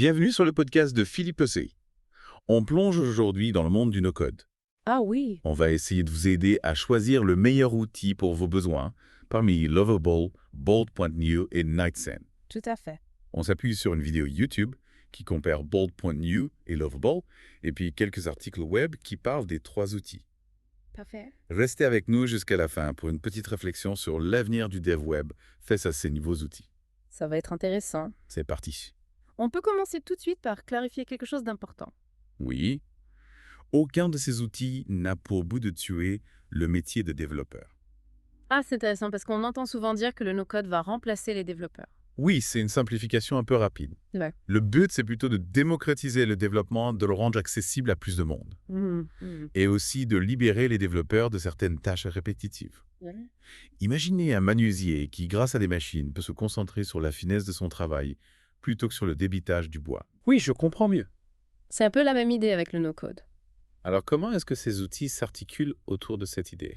Bienvenue sur le podcast de Philippe Essay. On plonge aujourd'hui dans le monde du no-code. Ah oui, On va essayer de vous aider à choisir le meilleur outil pour vos besoins parmi Lovable, Bolt.new et Nightsend. tout à fait. On s'appuie sur une vidéo YouTube qui compare Bolt.new et Lovable et puis quelques articles web qui parlent des trois outils. Parfait. Restez avec nous jusqu'à la fin pour une petite réflexion sur l'avenir du dev web face à ces nouveaux outils. Ça va être intéressant. C'est parti. On peut commencer tout de suite par clarifier quelque chose d'important. Oui. Aucun de ces outils n'a pour but de tuer le métier de développeur. Ah, c'est intéressant parce qu'on entend souvent dire que le no-code va remplacer les développeurs. Oui, c'est une simplification un peu rapide. Ouais. Le but, c'est plutôt de démocratiser le développement, de le rendre accessible à plus de monde. Et aussi de libérer les développeurs de certaines tâches répétitives. Imaginez un menuisier qui, grâce à des machines, peut se concentrer sur la finesse de son travail plutôt que sur le débitage du bois. Oui, je comprends mieux. C'est un peu la même idée avec le no-code. Alors comment est-ce que ces outils s'articulent autour de cette idée?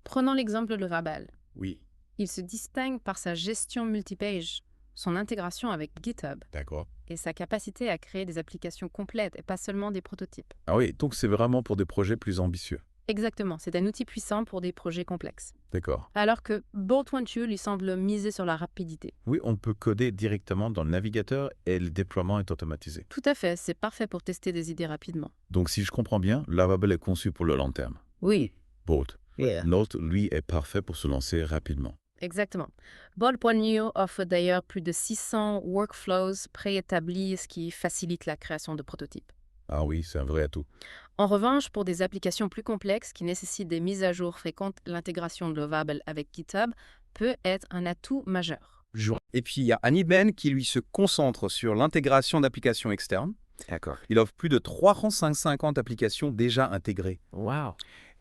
Prenons l'exemple de Rabal. Oui, Il se distingue par sa gestion multipage, son intégration avec GitHub d'accord. et sa capacité à créer des applications complètes et pas seulement des prototypes. Ah oui, donc c'est vraiment pour des projets plus ambitieux. Exactement, c'est un outil puissant pour des projets complexes. D'accord. Alors que Bolt.new lui semble miser sur la rapidité. Oui, on peut coder directement dans le navigateur et le déploiement est automatisé. Tout à fait, c'est parfait pour tester des idées rapidement. Donc si je comprends bien, Lovable est conçu pour le long terme. Oui, Bolt. Yeah. L'autre, lui, est parfait pour se lancer rapidement. exactement. Bolt.new offre d'ailleurs plus de 600 workflows préétablis, ce qui facilite la création de prototypes. Ah oui, c'est un vrai atout. En revanche, pour des applications plus complexes qui nécessitent des mises à jour fréquentes, l'intégration de Lovable avec GitHub peut être un atout majeur. Et puis, il y a Aniben qui, lui, se concentre sur l'intégration d'applications externes. D'accord. Il offre plus de 350 applications déjà intégrées Wow.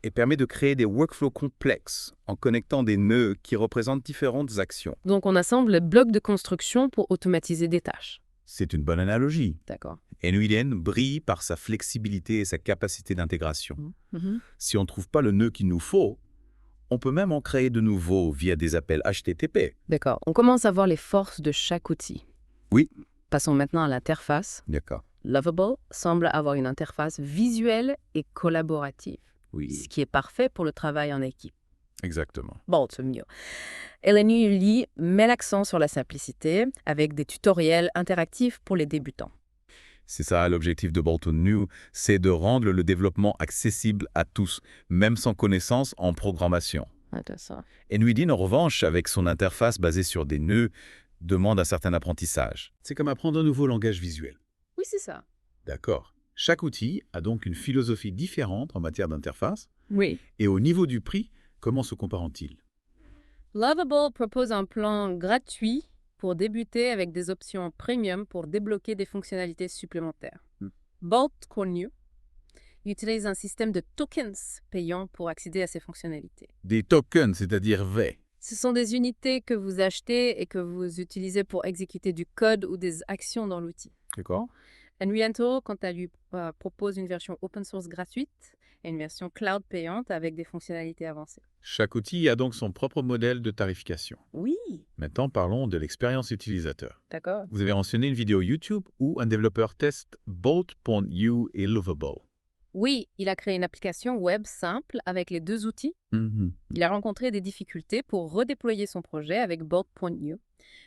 et permet de créer des workflows complexes en connectant des nœuds qui représentent différentes actions. Donc on assemble les blocs de construction pour automatiser des tâches. C'est une bonne analogie. D'accord. NVIDIA brille par sa flexibilité et sa capacité d'intégration. Mhm. Si on ne trouve pas le nœud qu'il nous faut, on peut même en créer de nouveaux via des appels HTTP. D'accord. On commence à voir les forces de chaque outil. Oui. Passons maintenant à l'interface. D'accord. Lovable semble avoir une interface visuelle et collaborative, Oui, ce qui est parfait pour le travail en équipe. exactement. Bon, c'est mieux. LNUI met l'accent sur la simplicité avec des tutoriels interactifs pour les débutants. C'est ça l'objectif de Bolton New, c'est de rendre le développement accessible à tous, même sans connaissance en programmation. Intéressant. NVIDIA, en revanche, avec son interface basée sur des nœuds, demande un certain apprentissage. C'est comme apprendre un nouveau langage visuel. Oui, c'est ça. D'accord. Chaque outil a donc une philosophie différente en matière d'interface. Oui. Et au niveau du prix, comment se comparent-ils? Lovable propose un plan gratuit pour débuter avec des options premium pour débloquer des fonctionnalités supplémentaires. Bolt.new utilise un système de tokens payants pour accéder à ces fonctionnalités. Des tokens, c'est-à-dire V. Ce sont des unités que vous achetez et que vous utilisez pour exécuter du code ou des actions dans l'outil. D'accord. Enriento, quant à lui, propose une version open source gratuite et une version cloud payante avec des fonctionnalités avancées. Chaque outil a donc son propre modèle de tarification. Oui, Maintenant, parlons de l'expérience utilisateur. d'accord. Vous avez mentionné une vidéo YouTube où un développeur teste Bolt.new et Lovable. Oui, il a créé une application web simple avec les deux outils. Il a rencontré des difficultés pour redéployer son projet avec Bolt.new,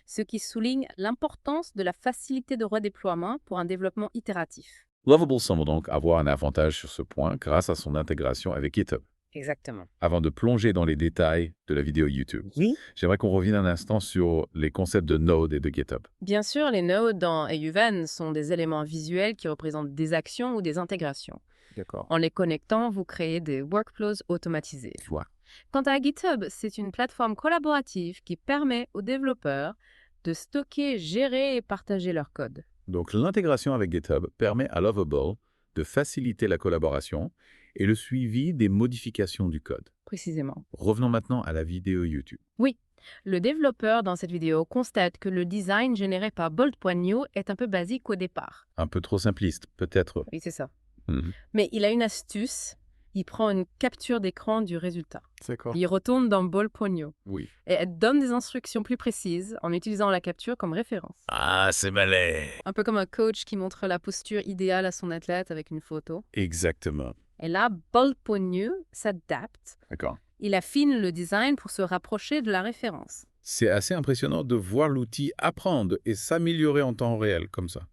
ce qui souligne l'importance de la facilité de redéploiement pour un développement itératif. Lovable semble donc avoir un avantage sur ce point grâce à son intégration avec GitHub. Exactement. Avant de plonger dans les détails de la vidéo YouTube, Oui. j'aimerais qu'on revienne un instant sur les concepts de Node et de GitHub. Bien sûr, les nodes dans AUVan sont des éléments visuels qui représentent des actions ou des intégrations. D'accord. En les connectant, vous créez des workflows automatisés. Je vois. Quant à GitHub, c'est une plateforme collaborative qui permet aux développeurs de stocker, gérer et partager leur code. Donc l'intégration avec GitHub permet à Lovable de faciliter la collaboration et le suivi des modifications du code. Précisément. Revenons maintenant à la vidéo YouTube. Oui, le développeur dans cette vidéo constate que le design généré par Bolt.new est un peu basique au départ. Un peu trop simpliste, peut-être. Oui, c'est ça. Mhm. Mais il a une astuce. Il prend une capture d'écran du résultat. D'accord. Il retourne dans Ball.io Oui. et elle donne des instructions plus précises en utilisant la capture comme référence. Ah, c'est malin. Un peu comme un coach qui montre la posture idéale à son athlète avec une photo. Exactement. Et là, Ball.io s'adapte. D'accord. Il affine le design pour se rapprocher de la référence. C'est assez impressionnant de voir l'outil apprendre et s'améliorer en temps réel comme ça.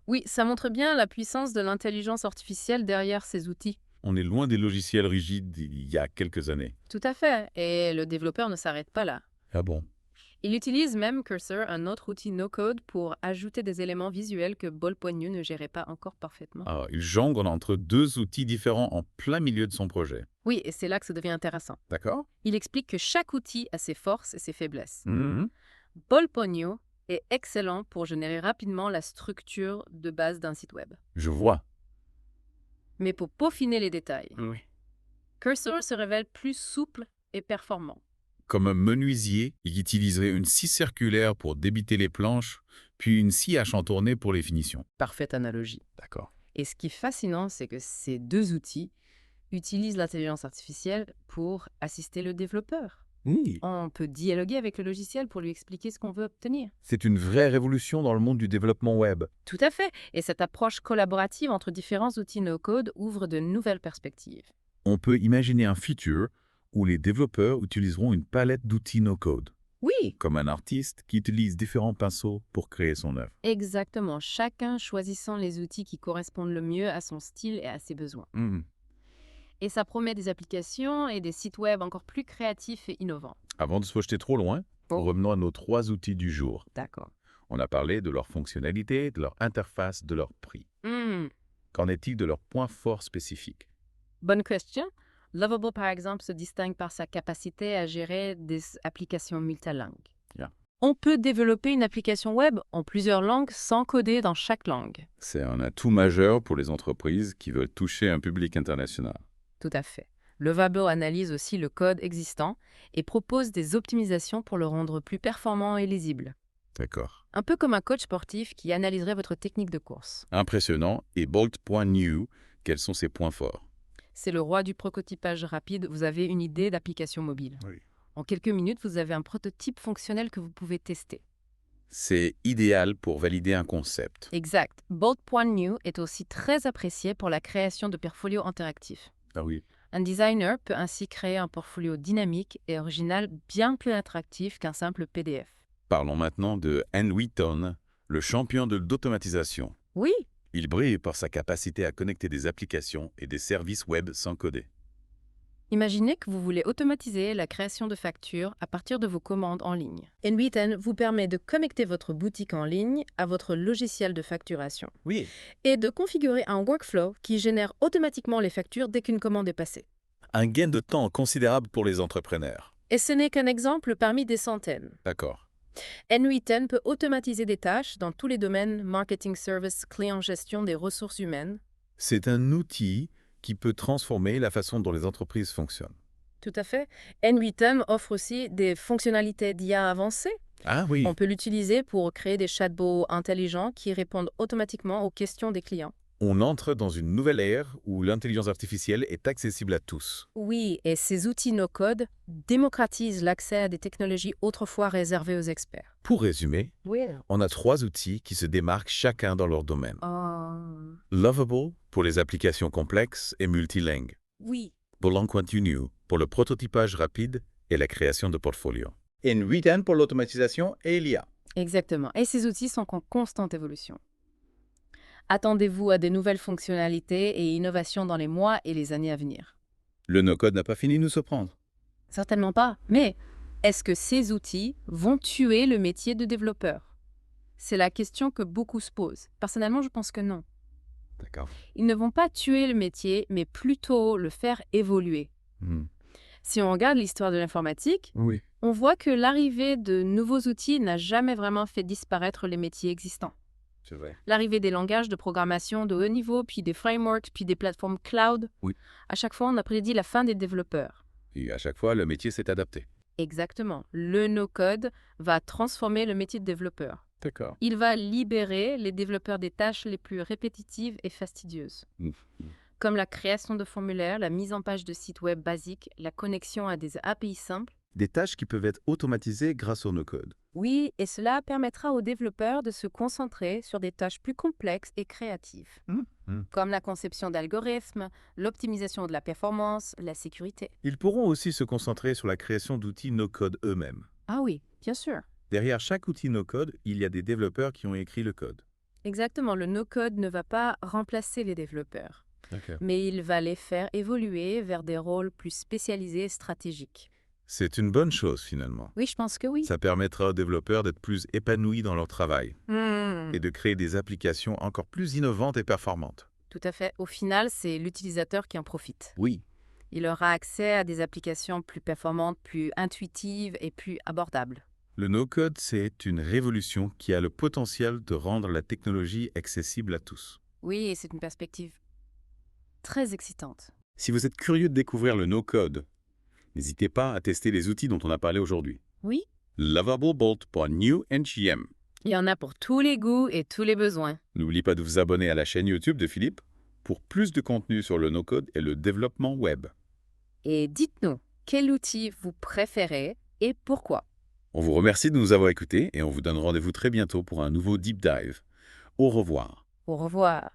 Oui, ça montre bien la puissance de l'intelligence artificielle derrière ces outils. On est loin des logiciels rigides d'il y a quelques années. Tout à fait. Et le développeur ne s'arrête pas là. Ah bon? Il utilise même Cursor, un autre outil no-code, pour ajouter des éléments visuels que Ball.io ne gérait pas encore parfaitement. Ah, il jongle entre deux outils différents en plein milieu de son projet. Oui, et c'est là que ça devient intéressant. D'accord? Il explique que chaque outil a ses forces et ses faiblesses. Mhm. Ball.io est excellent pour générer rapidement la structure de base d'un site web. Je vois. Mais pour peaufiner les détails, Oui. Cursor se révèle plus souple et performant. Comme un menuisier, il utiliserait une scie circulaire pour débiter les planches, puis une scie à chantourner pour les finitions. Parfaite analogie. D'accord. Et ce qui est fascinant, c'est que ces deux outils utilisent l'intelligence artificielle pour assister le développeur. Oui. On peut dialoguer avec le logiciel pour lui expliquer ce qu'on veut obtenir. C'est une vraie révolution dans le monde du développement web. Tout à fait. Et cette approche collaborative entre différents outils no-code ouvre de nouvelles perspectives. On peut imaginer un futur où les développeurs utiliseront une palette d'outils no-code, Oui, comme un artiste qui utilise différents pinceaux pour créer son œuvre. exactement. Chacun choisissant les outils qui correspondent le mieux à son style et à ses besoins. Et ça promet des applications et des sites web encore plus créatifs et innovants. Avant de se projeter trop loin, revenons à nos 3 outils du jour. D'accord. On a parlé de leur fonctionnalité, de leur interface, de leur prix. Qu'en est-il de leurs points forts spécifiques? Bonne question. Lovable, par exemple, se distingue par sa capacité à gérer des applications multilingues. Yeah. On peut développer une application web en plusieurs langues sans coder dans chaque langue. C'est un atout majeur pour les entreprises qui veulent toucher un public international. Tout à fait. Lovable analyse aussi le code existant et propose des optimisations pour le rendre plus performant et lisible. D'accord. Un peu comme un coach sportif qui analyserait votre technique de course. Impressionnant. Et Bolt.new, quels sont ses points forts? C'est le roi du prototypage rapide. Vous avez une idée d'application mobile. Oui. En quelques minutes, vous avez un prototype fonctionnel que vous pouvez tester. C'est idéal pour valider un concept. Exact. Bolt.new est aussi très apprécié pour la création de portfolios interactifs. Ah oui. Un designer peut ainsi créer un portfolio dynamique et original bien plus attractif qu'un simple PDF. Parlons maintenant de Ann Wheaton, le champion de l'automatisation. Oui, Il brille par sa capacité à connecter des applications et des services web sans coder. imaginez que vous voulez automatiser la création de factures à partir de vos commandes en ligne. Nwitten vous permet de connecter votre boutique en ligne à votre logiciel de facturation Oui. et de configurer un workflow qui génère automatiquement les factures dès qu'une commande est passée. Un gain de temps considérable pour les entrepreneurs. Et ce n'est qu'un exemple parmi des centaines. D'accord. Nwitten peut automatiser des tâches dans tous les domaines marketing service, client gestion des ressources humaines. C'est un outil qui peut transformer la façon dont les entreprises fonctionnent. Tout à fait. Nwitten offre aussi des fonctionnalités d'IA avancées. Ah oui. On peut l'utiliser pour créer des chatbots intelligents qui répondent automatiquement aux questions des clients. On entre dans une nouvelle ère où l'intelligence artificielle est accessible à tous. Oui, et ces outils no-code démocratisent l'accès à des technologies autrefois réservées aux experts. Pour résumer, Oui. on a 3 outils qui se démarquent chacun dans leur domaine. Lovable pour les applications complexes et multilingues. Oui. Bolt.new pour le prototypage rapide et la création de portfolios. Et Nwitten pour l'automatisation et l'IA. Exactement. Et ces outils sont en constante évolution. Attendez-vous à des nouvelles fonctionnalités et innovations dans les mois et les années à venir. Le no-code n'a pas fini de nous surprendre. Certainement pas. Mais est-ce que ces outils vont tuer le métier de développeur? C'est la question que beaucoup se posent. Personnellement, je pense que non. D'accord. Ils ne vont pas tuer le métier, mais plutôt le faire évoluer. Si on regarde l'histoire de l'informatique, Oui. on voit que l'arrivée de nouveaux outils n'a jamais vraiment fait disparaître les métiers existants. C'est vrai. L'arrivée des langages de programmation de haut niveau, puis des frameworks, puis des plateformes cloud. Oui. À chaque fois, on a prédit la fin des développeurs. Et à chaque fois, le métier s'est adapté. Exactement. Le no-code va transformer le métier de développeur. D'accord. Il va libérer les développeurs des tâches les plus répétitives et fastidieuses. comme la création de formulaires, la mise en page de sites web basiques, la connexion à des API simples. Des tâches qui peuvent être automatisées grâce au no-code. Oui, et cela permettra aux développeurs de se concentrer sur des tâches plus complexes et créatives, comme la conception d'algorithmes, l'optimisation de la performance, la sécurité. Ils pourront aussi se concentrer sur la création d'outils no-code eux-mêmes. Ah oui, bien sûr. Derrière chaque outil no-code, il y a des développeurs qui ont écrit le code. Exactement, le no-code ne va pas remplacer les développeurs, mais il va les faire évoluer vers des rôles plus spécialisés et stratégiques. C'est une bonne chose finalement. Oui, je pense que oui. Ça permettra aux développeurs d'être plus épanouis dans leur travail et de créer des applications encore plus innovantes et performantes. Tout à fait. Au final, c'est l'utilisateur qui en profite. Oui. Il aura accès à des applications plus performantes, plus intuitives et plus abordables. Le no-code, c'est une révolution qui a le potentiel de rendre la technologie accessible à tous. Oui, et c'est une perspective très excitante. Si vous êtes curieux de découvrir le no-code, n'hésitez pas à tester les outils dont on a parlé aujourd'hui. Oui. Lovable Bolt par New NGM. Il y en a pour tous les goûts et tous les besoins. N'oubliez pas de vous abonner à la chaîne YouTube de Philippe pour plus de contenu sur le no-code et le développement web. Et dites-nous, quel outil vous préférez et pourquoi? On vous remercie de nous avoir écoutés et on vous donne rendez-vous très bientôt pour un nouveau Deep Dive. Au revoir. Au revoir.